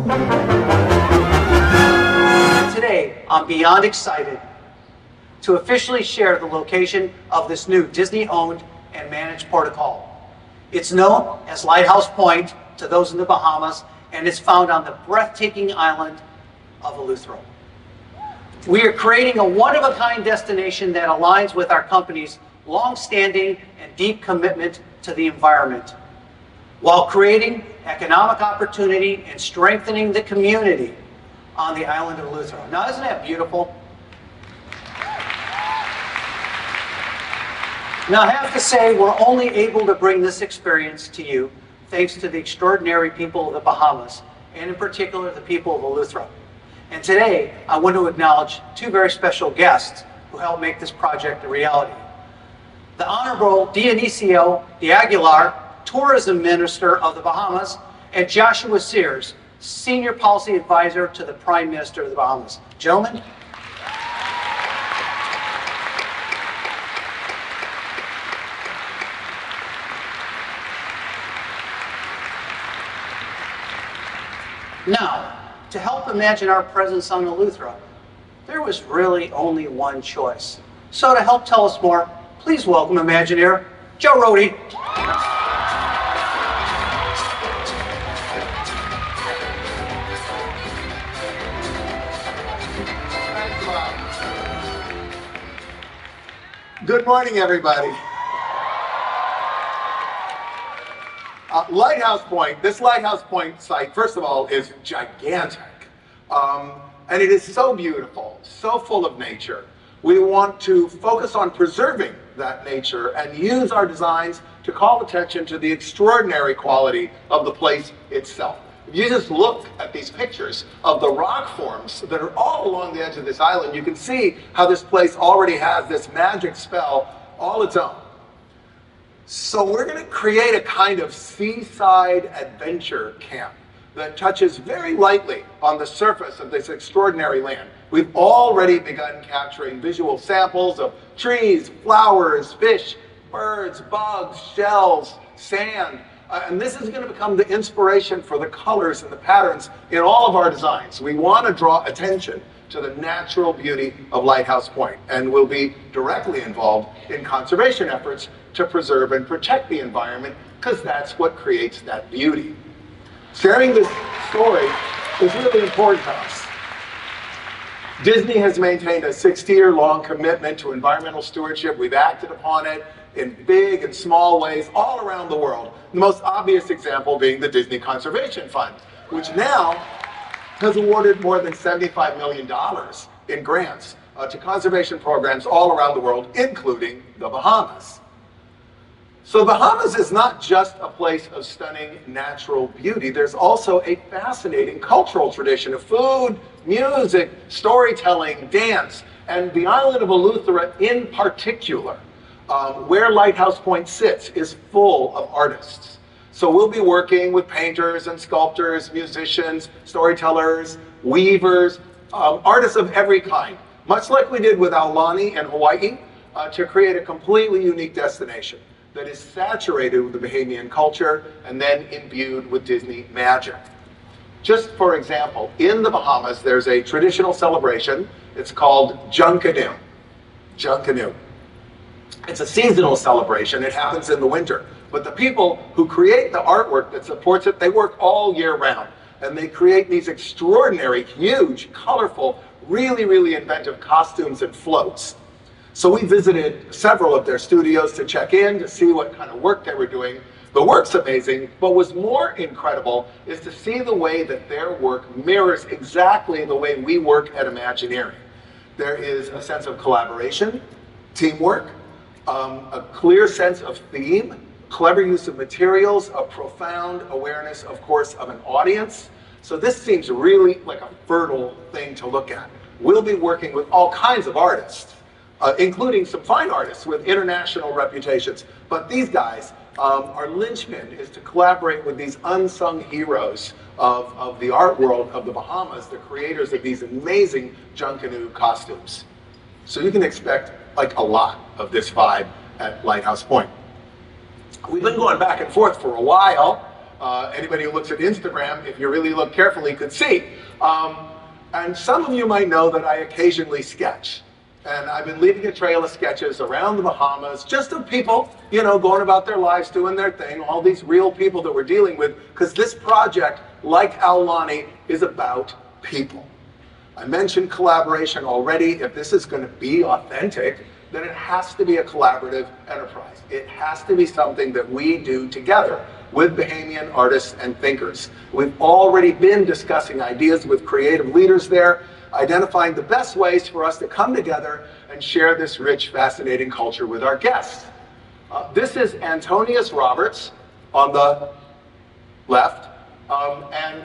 And today, I'm beyond excited to officially share the location of this new Disney-owned and managed port call. It's known as Lighthouse Point to those in the Bahamas, and it's found on the breathtaking island of Eleuthero. We are creating a one-of-a-kind destination that aligns with our company's long-standing and deep commitment to the environment, while creating economic opportunity and strengthening the community on the island of Eleuthero. Now, isn't that beautiful? Now, I have to say, we're only able to bring this experience to you thanks to the extraordinary people of the Bahamas, and in particular, the people of Eleuthero. And today, I want to acknowledge two very special guests who helped make this project a reality. The Honorable Dionisio de Aguilar, Tourism Minister of the Bahamas, and Joshua Sears, Senior Policy Advisor to the Prime Minister of the Bahamas. Gentlemen. Now, to help imagine our presence on Eleuthero, there was really only one choice. So to help tell us more, please welcome Imagineer Joe Rhode. Good morning, everybody. Lighthouse Point, this Lighthouse Point site, first of all, is gigantic. And it is so beautiful, so full of nature. We want to focus on preserving that nature and use our designs to call attention to the extraordinary quality of the place itself. If you just look at these pictures of the rock forms that are all along the edge of this island, you can see how this place already has this magic spell all its own. So we're going to create a kind of seaside adventure camp that touches very lightly on the surface of this extraordinary land. We've already begun capturing visual samples of trees, flowers, fish, birds, bugs, shells, sand. And this is going to become the inspiration for the colors and the patterns in all of our designs. We want to draw attention to the natural beauty of Lighthouse Point, and we'll be directly involved in conservation efforts to preserve and protect the environment, because that's what creates that beauty. Sharing this story is really important to us. Disney has maintained a 60-year-long commitment to environmental stewardship. We've acted upon it in big and small ways all around the world. The most obvious example being the Disney Conservation Fund, which now has awarded more than $75 million in grants to conservation programs all around the world, including the Bahamas. So Bahamas is not just a place of stunning natural beauty. There's also a fascinating cultural tradition of food, music, storytelling, dance, and the island of Eleuthero in particular, where Lighthouse Point sits, is full of artists. So we'll be working with painters and sculptors, musicians, storytellers, weavers, artists of every kind, much like we did with Aulani in Hawaii, to create a completely unique destination that is saturated with the Bahamian culture and then imbued with Disney magic. Just for example, in the Bahamas, there's a traditional celebration. It's called Junkanoo. Junkanoo. It's a seasonal celebration. It happens in the winter. But the people who create the artwork that supports it, they work all year round. And they create these extraordinary, huge, colorful, really, really inventive costumes and floats. So we visited several of their studios to check in, to see what kind of work they were doing. The work's amazing, but what's more incredible is to see the way that their work mirrors exactly the way we work at Imagineering. There is a sense of collaboration, teamwork, a clear sense of theme, clever use of materials, a profound awareness, of course, of an audience. So this seems really like a fertile thing to look at. We'll be working with all kinds of artists, including some fine artists with international reputations. But these guys, our linchpin is to collaborate with these unsung heroes of the art world of the Bahamas, the creators of these amazing Junkanoo costumes. So you can expect like a lot of this vibe at Lighthouse Point. We've been going back and forth for a while. Anybody who looks at Instagram, if you really look carefully, could see. And some of you might know that I occasionally sketch. And I've been leaving a trail of sketches around the Bahamas, just of people, you know, going about their lives, doing their thing, all these real people that we're dealing with, because this project, like Aulani, is about people. I mentioned collaboration already. If this is going to be authentic, then it has to be a collaborative enterprise. It has to be something that we do together with Bahamian artists and thinkers. We've already been discussing ideas with creative leaders there, identifying the best ways for us to come together and share this rich, fascinating culture with our guests. This is Antonius Roberts on the left, and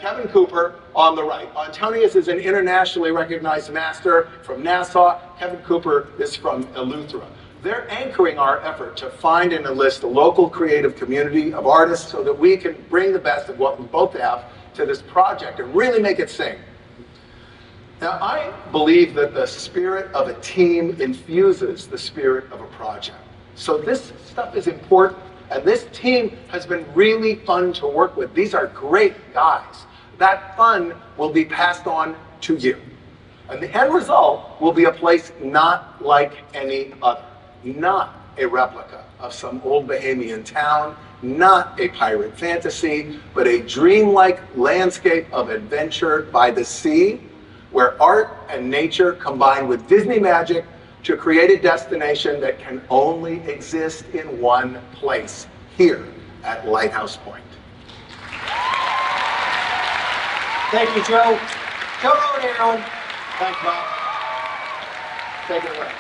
Kevin Cooper on the right. Antonius is an internationally recognized master from Nassau. Kevin Cooper is from Eleuthera. They're anchoring our effort to find and enlist a local creative community of artists so that we can bring the best of what we both have to this project and really make it sing. Now, I believe that the spirit of a team infuses the spirit of a project. So this stuff is important, and this team has been really fun to work with. These are great guys. That fun will be passed on to you. And the end result will be a place not like any other. Not a replica of some old Bahamian town, not a pirate fantasy, but a dreamlike landscape of adventure by the sea, where art and nature combine with Disney magic to create a destination that can only exist in one place, here at Lighthouse Point. Thank you, Joe. Joe Rhode, Aaron. Thanks, Bob. Take it away.